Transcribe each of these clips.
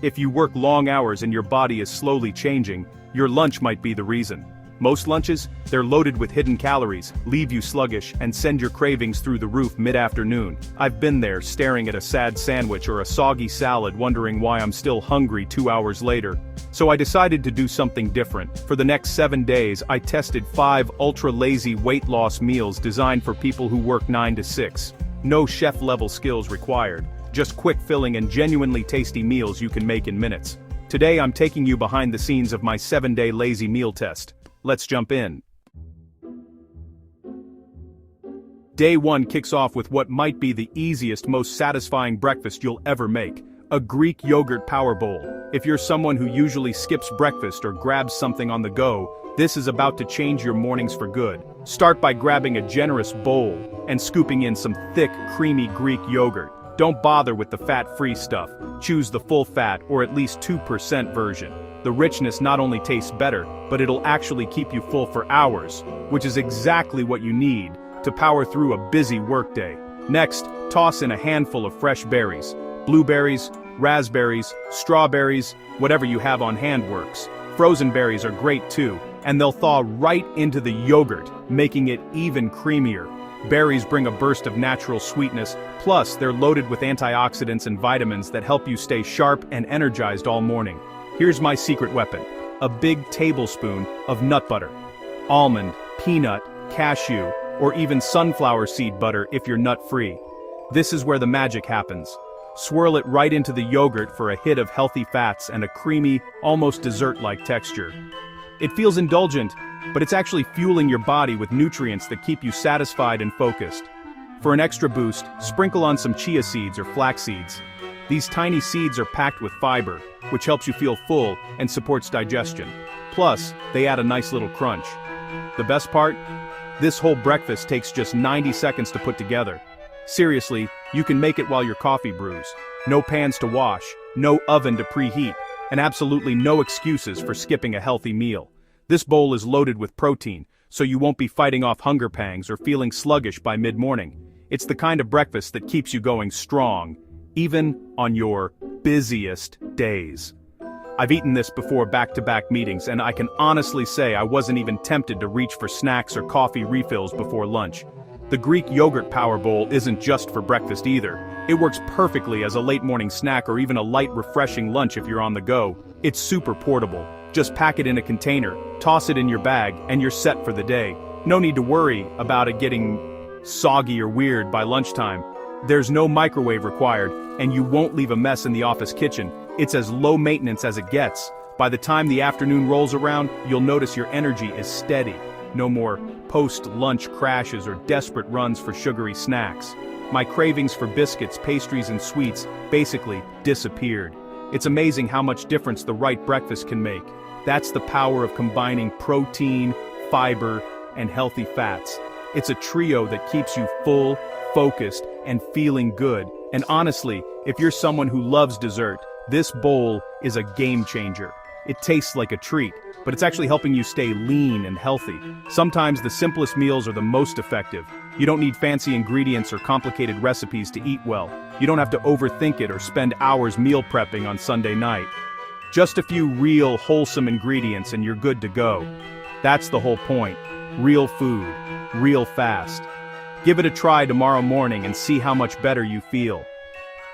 If you work long hours and your body is slowly changing, your lunch might be the reason. Most lunches, they're loaded with hidden calories, leave you sluggish, and send your cravings through the roof mid-afternoon. I've been there, staring at a sad sandwich or a soggy salad, wondering why I'm still hungry 2 hours later. So I decided to do something different. For the next 7 days, I tested 5 ultra-lazy weight loss meals designed for people who work 9 to 6. No chef-level skills required, just quick filling and genuinely tasty meals you can make in minutes. Today I'm taking you behind the scenes of my 7-day lazy meal test. Let's jump in. Day 1 kicks off with what might be the easiest, most satisfying breakfast you'll ever make. A Greek yogurt power bowl. If you're someone who usually skips breakfast or grabs something on the go, this is about to change your mornings for good. Start by grabbing a generous bowl and scooping in some thick, creamy Greek yogurt. Don't bother with the fat-free stuff. Choose the full-fat or at least 2% version. The richness not only tastes better, but it'll actually keep you full for hours, which is exactly what you need to power through a busy workday. Next, toss in a handful of fresh berries. Blueberries, raspberries, strawberries, whatever you have on hand works. Frozen berries are great too, and they'll thaw right into the yogurt, making it even creamier. Berries bring a burst of natural sweetness, plus they're loaded with antioxidants and vitamins that help you stay sharp and energized all morning. Here's my secret weapon: a big tablespoon of nut butter. Almond, peanut, cashew, or even sunflower seed butter if you're nut-free. This is where the magic happens. Swirl it right into the yogurt for a hit of healthy fats and a creamy, almost dessert-like texture. It feels indulgent, but it's actually fueling your body with nutrients that keep you satisfied and focused. For an extra boost, sprinkle on some chia seeds or flax seeds. These tiny seeds are packed with fiber, which helps you feel full and supports digestion. Plus, they add a nice little crunch. The best part? This whole breakfast takes just 90 seconds to put together. Seriously, you can make it while your coffee brews. No pans to wash, no oven to preheat, and absolutely no excuses for skipping a healthy meal. This bowl is loaded with protein, so you won't be fighting off hunger pangs or feeling sluggish by mid-morning. It's the kind of breakfast that keeps you going strong, even on your busiest days. I've eaten this before back-to-back meetings, and I can honestly say I wasn't even tempted to reach for snacks or coffee refills before lunch. The Greek yogurt power bowl isn't just for breakfast either. It works perfectly as a late morning snack or even a light, refreshing lunch if you're on the go. It's super portable. Just pack it in a container, toss it in your bag, and you're set for the day. No need to worry about it getting soggy or weird by lunchtime. There's no microwave required, and you won't leave a mess in the office kitchen. It's as low maintenance as it gets. By the time the afternoon rolls around, you'll notice your energy is steady. No more post-lunch crashes or desperate runs for sugary snacks. My cravings for biscuits, pastries, and sweets basically disappeared. It's amazing how much difference the right breakfast can make. That's the power of combining protein, fiber, and healthy fats. It's a trio that keeps you full, focused, and feeling good. And honestly, if you're someone who loves dessert, this bowl is a game changer. It tastes like a treat, but it's actually helping you stay lean and healthy. Sometimes the simplest meals are the most effective. You don't need fancy ingredients or complicated recipes to eat well. You don't have to overthink it or spend hours meal prepping on Sunday night. Just a few real, wholesome ingredients and you're good to go. That's the whole point. Real food, real fast. Give it a try tomorrow morning and see how much better you feel.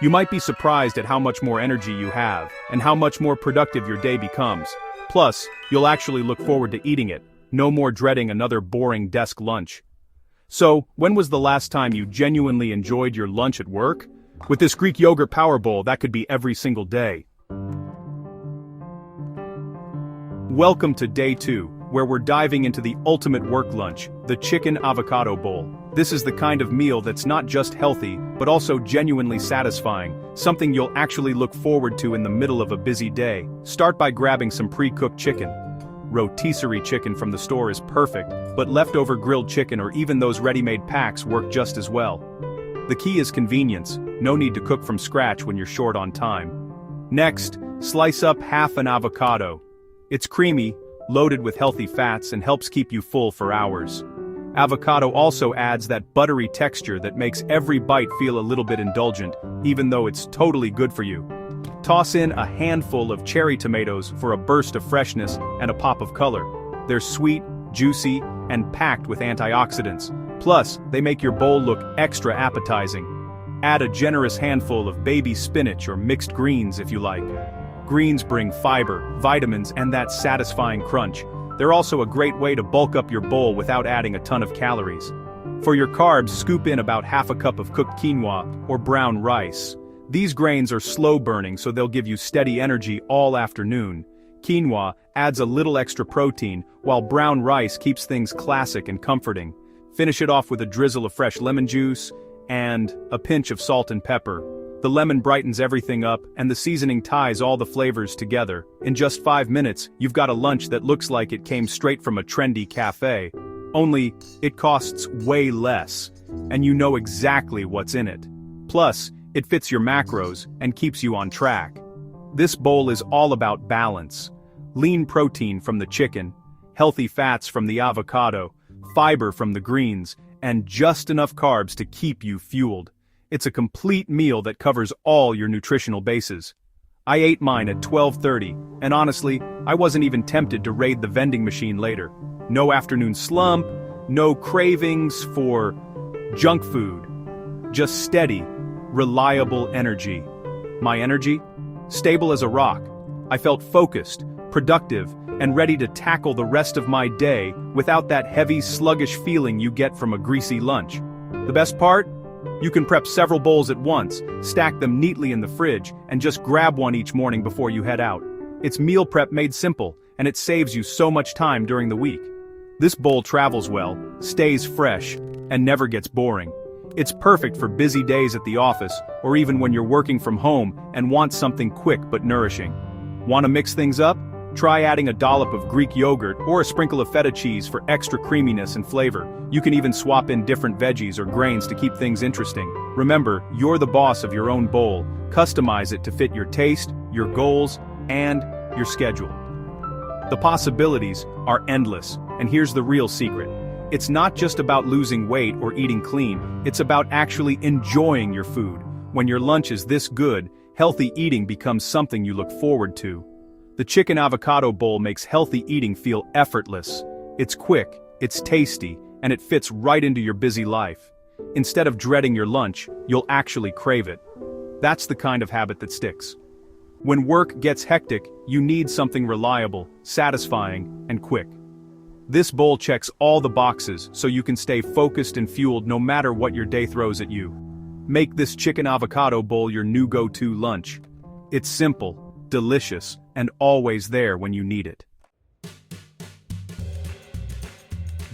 You might be surprised at how much more energy you have, and how much more productive your day becomes. Plus, you'll actually look forward to eating it. No more dreading another boring desk lunch. So, when was the last time you genuinely enjoyed your lunch at work? With this Greek yogurt power bowl, that could be every single day. Welcome to day 2, where we're diving into the ultimate work lunch, the chicken avocado bowl. This is the kind of meal that's not just healthy, but also genuinely satisfying, something you'll actually look forward to in the middle of a busy day. Start by grabbing some pre-cooked chicken. Rotisserie chicken from the store is perfect, but leftover grilled chicken or even those ready-made packs work just as well. The key is convenience. No need to cook from scratch when you're short on time. Next, slice up half an avocado. It's creamy, loaded with healthy fats, and helps keep you full for hours. Avocado also adds that buttery texture that makes every bite feel a little bit indulgent, even though it's totally good for you. Toss in a handful of cherry tomatoes for a burst of freshness and a pop of color. They're sweet, juicy, and packed with antioxidants. Plus, they make your bowl look extra appetizing. Add a generous handful of baby spinach or mixed greens if you like. Greens bring fiber, vitamins, and that satisfying crunch. They're also a great way to bulk up your bowl without adding a ton of calories. For your carbs, scoop in about half a cup of cooked quinoa or brown rice. These grains are slow burning, so they'll give you steady energy all afternoon. Quinoa adds a little extra protein, while brown rice keeps things classic and comforting. Finish it off with a drizzle of fresh lemon juice and a pinch of salt and pepper. The lemon brightens everything up, and the seasoning ties all the flavors together. In just 5 minutes, you've got a lunch that looks like it came straight from a trendy cafe. Only, it costs way less, and you know exactly what's in it. Plus, it fits your macros and keeps you on track. This bowl is all about balance. Lean protein from the chicken, healthy fats from the avocado, fiber from the greens, and just enough carbs to keep you fueled. It's a complete meal that covers all your nutritional bases. I ate mine at 12:30, and honestly, I wasn't even tempted to raid the vending machine later. No afternoon slump, no cravings for junk food. Just steady, reliable energy. My energy? Stable as a rock. I felt focused, productive, and ready to tackle the rest of my day without that heavy, sluggish feeling you get from a greasy lunch. The best part? You can prep several bowls at once, stack them neatly in the fridge, and just grab one each morning before you head out. It's meal prep made simple, and it saves you so much time during the week. This bowl travels well, stays fresh, and never gets boring. It's perfect for busy days at the office, or even when you're working from home and want something quick but nourishing. Want to mix things up? Try adding a dollop of Greek yogurt or a sprinkle of feta cheese for extra creaminess and flavor. You can even swap in different veggies or grains to keep things interesting. Remember, you're the boss of your own bowl. Customize it to fit your taste, your goals, and your schedule. The possibilities are endless, and here's the real secret. It's not just about losing weight or eating clean, it's about actually enjoying your food. When your lunch is this good, healthy eating becomes something you look forward to. The chicken avocado bowl makes healthy eating feel effortless. It's quick, it's tasty, and it fits right into your busy life. Instead of dreading your lunch, you'll actually crave it. That's the kind of habit that sticks. When work gets hectic, you need something reliable, satisfying, and quick. This bowl checks all the boxes so you can stay focused and fueled no matter what your day throws at you. Make this chicken avocado bowl your new go-to lunch. It's simple, delicious, and always there when you need it.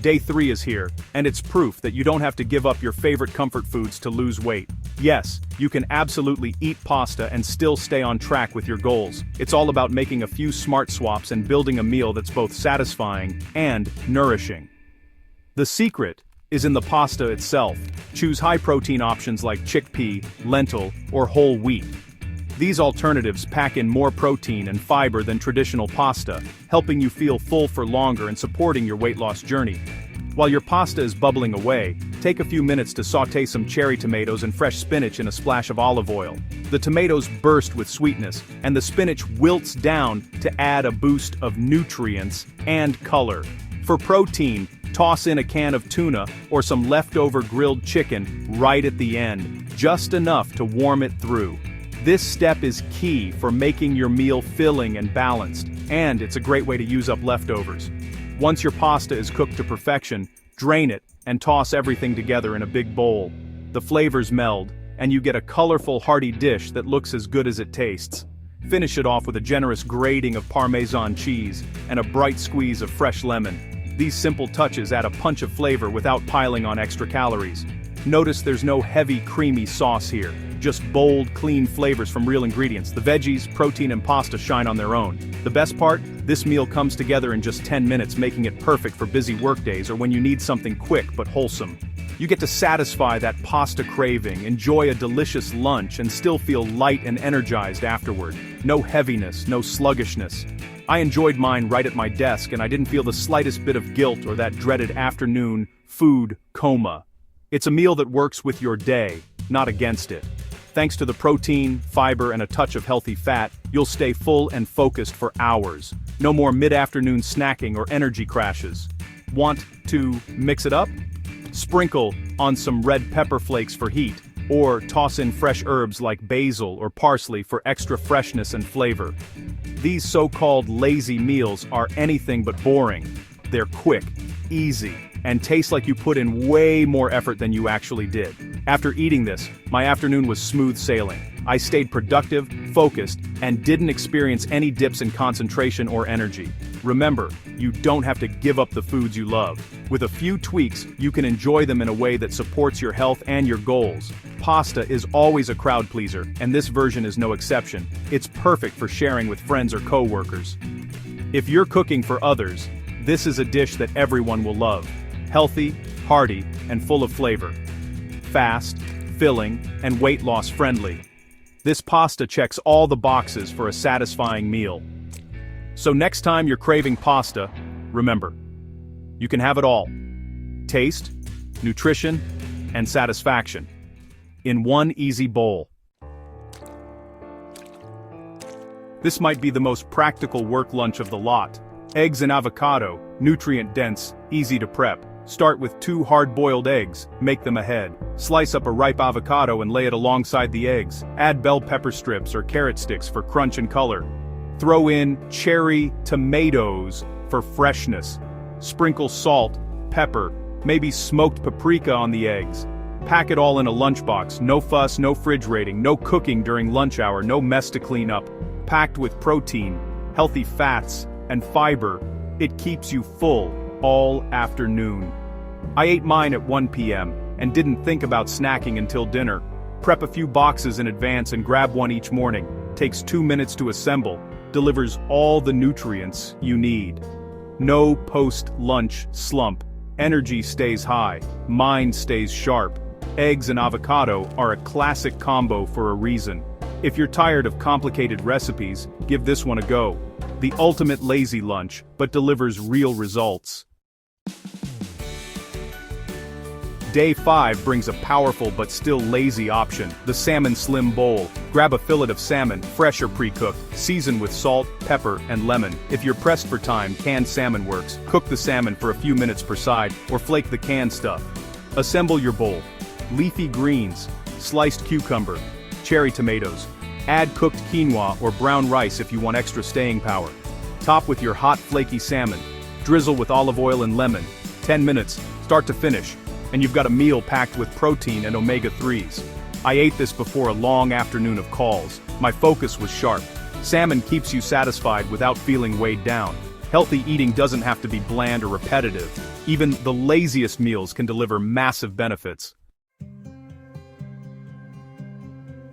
Day 3 is here, and it's proof that you don't have to give up your favorite comfort foods to lose weight. Yes, you can absolutely eat pasta and still stay on track with your goals. It's all about making a few smart swaps and building a meal that's both satisfying and nourishing. The secret is in the pasta itself. Choose high-protein options like chickpea, lentil, or whole wheat. These alternatives pack in more protein and fiber than traditional pasta, helping you feel full for longer and supporting your weight loss journey. While your pasta is bubbling away, take a few minutes to sauté some cherry tomatoes and fresh spinach in a splash of olive oil. The tomatoes burst with sweetness, and the spinach wilts down to add a boost of nutrients and color. For protein, toss in a can of tuna or some leftover grilled chicken right at the end, just enough to warm it through. This step is key for making your meal filling and balanced, and it's a great way to use up leftovers. Once your pasta is cooked to perfection, drain it and toss everything together in a big bowl. The flavors meld, and you get a colorful, hearty dish that looks as good as it tastes. Finish it off with a generous grating of Parmesan cheese and a bright squeeze of fresh lemon. These simple touches add a punch of flavor without piling on extra calories. Notice there's no heavy, creamy sauce here. Just bold, clean flavors from real ingredients. The veggies, protein, and pasta shine on their own. The best part? This meal comes together in just 10 minutes, making it perfect for busy workdays or when you need something quick but wholesome. You get to satisfy that pasta craving, enjoy a delicious lunch, and still feel light and energized afterward. No heaviness, no sluggishness. I enjoyed mine right at my desk, and I didn't feel the slightest bit of guilt or that dreaded afternoon food coma. It's a meal that works with your day, not against it. Thanks to the protein, fiber, and a touch of healthy fat, you'll stay full and focused for hours. No more mid-afternoon snacking or energy crashes. Want to mix it up? Sprinkle on some red pepper flakes for heat, or toss in fresh herbs like basil or parsley for extra freshness and flavor. These so-called lazy meals are anything but boring. They're quick, easy, and taste like you put in way more effort than you actually did. After eating this, my afternoon was smooth sailing. I stayed productive, focused, and didn't experience any dips in concentration or energy. Remember, you don't have to give up the foods you love. With a few tweaks, you can enjoy them in a way that supports your health and your goals. Pasta is always a crowd pleaser, and this version is no exception. It's perfect for sharing with friends or co-workers. If you're cooking for others, this is a dish that everyone will love. Healthy, hearty, and full of flavor. Fast, filling, and weight loss friendly. This pasta checks all the boxes for a satisfying meal. So next time you're craving pasta, remember, you can have it all. Taste, nutrition, and satisfaction in one easy bowl. This might be the most practical work lunch of the lot. Eggs and avocado, nutrient-dense, easy to prep. Start with 2 hard-boiled eggs, make them ahead. Slice up a ripe avocado and lay it alongside the eggs. Add bell pepper strips or carrot sticks for crunch and color. Throw in cherry tomatoes for freshness. Sprinkle salt, pepper, maybe smoked paprika on the eggs. Pack it all in a lunchbox, no fuss, no fridge raiding, no cooking during lunch hour, no mess to clean up. Packed with protein, healthy fats, and fiber, it keeps you full all afternoon. I ate mine at 1 p.m. and didn't think about snacking until dinner. Prep a few boxes in advance and grab one each morning. Takes 2 minutes to assemble. Delivers all the nutrients you need. No post-lunch slump. Energy stays high. Mind stays sharp. Eggs and avocado are a classic combo for a reason. If you're tired of complicated recipes, give this one a go. The ultimate lazy lunch, but delivers real results. Day 5 brings a powerful but still lazy option, the Salmon Slim Bowl. Grab a fillet of salmon, fresh or pre-cooked, season with salt, pepper, and lemon. If you're pressed for time, canned salmon works. Cook the salmon for a few minutes per side, or flake the canned stuff. Assemble your bowl. Leafy greens, sliced cucumber, cherry tomatoes. Add cooked quinoa or brown rice if you want extra staying power. Top with your hot flaky salmon. Drizzle with olive oil and lemon. 10 minutes, start to finish, and you've got a meal packed with protein and omega-3s. I ate this before a long afternoon of calls. My focus was sharp. Salmon keeps you satisfied without feeling weighed down. Healthy eating doesn't have to be bland or repetitive. Even the laziest meals can deliver massive benefits.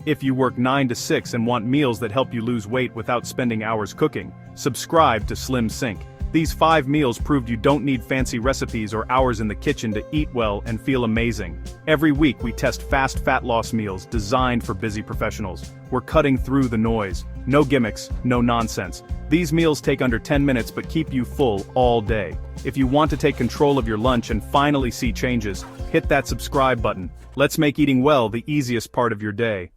If you work 9 to 6 and want meals that help you lose weight without spending hours cooking, subscribe to SlimSync. These 5 meals proved you don't need fancy recipes or hours in the kitchen to eat well and feel amazing. Every week we test fast fat loss meals designed for busy professionals. We're cutting through the noise. No gimmicks, no nonsense. These meals take under 10 minutes but keep you full all day. If you want to take control of your lunch and finally see changes, hit that subscribe button. Let's make eating well the easiest part of your day.